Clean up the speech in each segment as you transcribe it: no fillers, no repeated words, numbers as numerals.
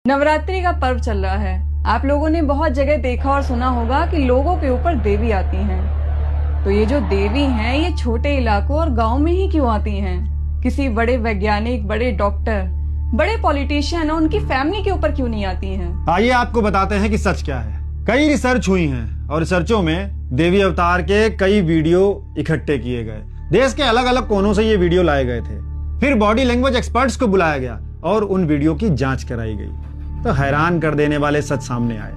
नवरात्रि का पर्व चल रहा है। आप लोगों ने बहुत जगह देखा और सुना होगा कि लोगों के ऊपर देवी आती हैं। तो ये जो देवी हैं ये छोटे इलाकों और गांव में ही क्यों आती हैं? किसी बड़े वैज्ञानिक, बड़े डॉक्टर, बड़े पॉलिटिशियन और उनकी फैमिली के ऊपर क्यों नहीं आती हैं? आइए आपको बताते हैं कि सच क्या है। कई रिसर्च हुई हैं और रिसर्चों में देवी अवतार के कई वीडियो इकट्ठे किए गए। देश के अलग अलग कोनों से ये वीडियो लाए गए थे। फिर बॉडी लैंग्वेज एक्सपर्ट्स को बुलाया गया और उन वीडियो की जांच कराई गई। तो हैरान कर देने वाले सच सामने आए।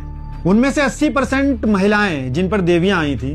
उनमें से 80% महिलाएं जिन पर देवियां आई थी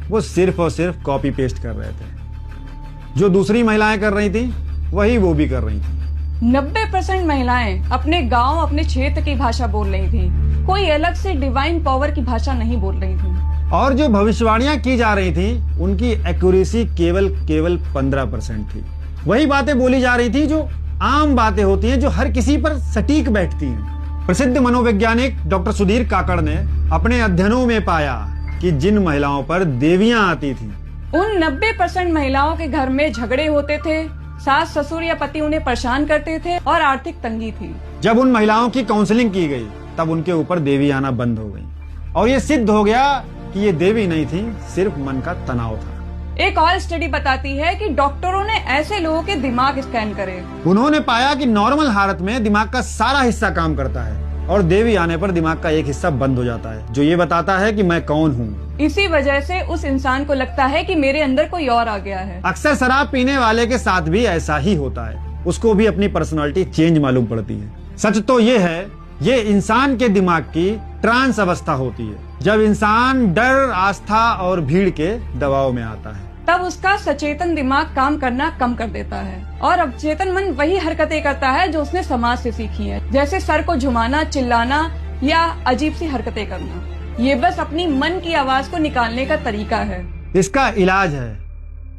वो सिर्फ और सिर्फ कॉपी पेस्ट कर रहे थे। जो दूसरी महिलाएं कर रही थी वही वो भी कर रही थी। 90% महिलाएं अपने गांव, अपने क्षेत्र की भाषा बोल रही थी। कोई अलग से डिवाइन पावर की भाषा नहीं बोल रही थी। और जो भविष्यवाणियां की जा रही थी उनकी एक्यूरेसी केवल 15% थी। वही बातें बोली जा रही थी जो आम बातें होती हैं, जो हर किसी पर सटीक बैठती हैं। प्रसिद्ध मनोवैज्ञानिक डॉक्टर सुधीर काकड़ ने अपने अध्ययनों में पाया कि जिन महिलाओं पर देवियां आती थी उन 90% महिलाओं के घर में झगड़े होते थे, सास ससुर या पति उन्हें परेशान करते थे और आर्थिक तंगी थी। जब उन महिलाओं की काउंसलिंग की गई तब उनके ऊपर देवी आना बंद हो गई और ये सिद्ध हो गया कि ये देवी नहीं थी, सिर्फ मन का तनाव था। एक और स्टडी बताती है कि डॉक्टरों ने ऐसे लोगों के दिमाग स्कैन करे। उन्होंने पाया कि नॉर्मल हालत में दिमाग का सारा हिस्सा काम करता है और देवी आने पर दिमाग का एक हिस्सा बंद हो जाता है, जो ये बताता है कि मैं कौन हूँ। इसी वजह से उस इंसान को लगता है कि मेरे अंदर कोई और आ गया है। अक्सर शराब पीने वाले के साथ भी ऐसा ही होता है। उसको भी अपनी पर्सनालिटी चेंज मालूम पड़ती है। सच तो ये है, ये इंसान के दिमाग की ट्रांस अवस्था होती है, जब इंसान डर, आस्था और भीड़ के दबाव में आता है। तब उसका सचेतन दिमाग काम करना कम कर देता है और अवचेतन मन वही हरकतें करता है जो उसने समाज से सीखी है, जैसे सर को झुमाना, चिल्लाना या अजीब सी हरकतें करना। ये बस अपनी मन की आवाज को निकालने का तरीका है। इसका इलाज है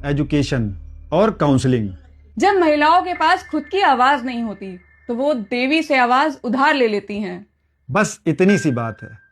एजुकेशन और काउंसलिंग। जब महिलाओं के पास खुद की आवाज नहीं होती तो वो देवी से आवाज उधार ले लेती हैं। बस इतनी सी बात है।